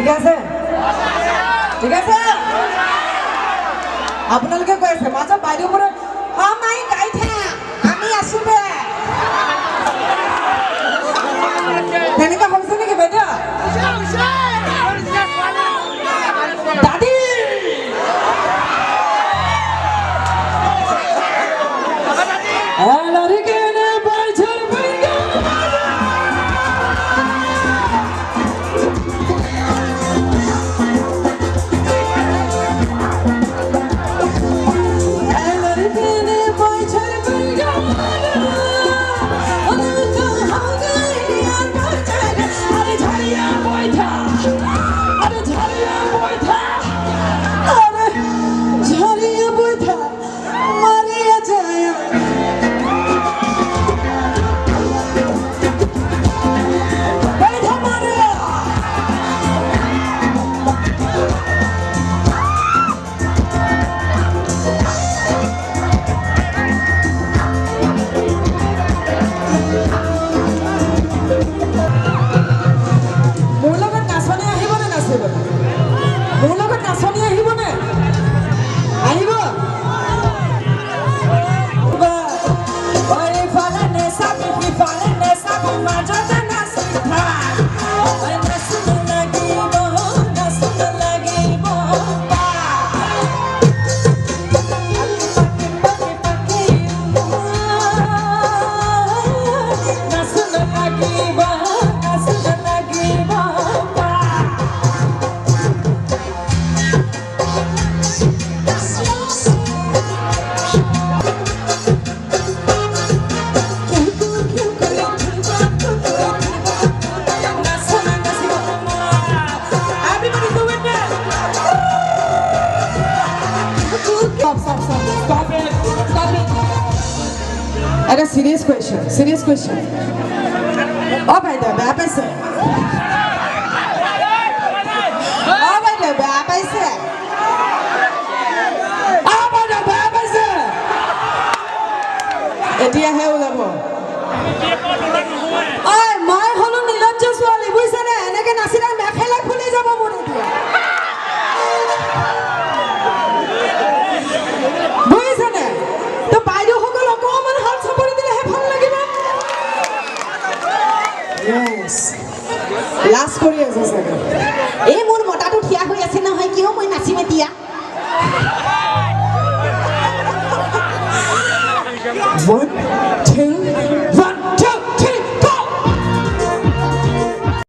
ঠিক আছে ঠিক আছে আপোনালোকে কৈ আছে মাজত বাইদেউ মোৰ মাই গাই থা আমি আছো দে তেনেকা হৈছে নেকি বাইদেউ দাদি Ada serious question. Oh, by the way, apa sih? Oh, by the way, apa sih? Oh, by the way, apa sih? Etia hai ulabo. Oh, my holo nilanja swali, buise na? Enake nasira mekhela khule jabo mone dia. Buise na? To baido hokol okoman hal sapori dile he bhal lagiba. Yes. Last kori ase saga. Ei mor mota to thia hoi ase na hoy kiho moi nachi metia. Moi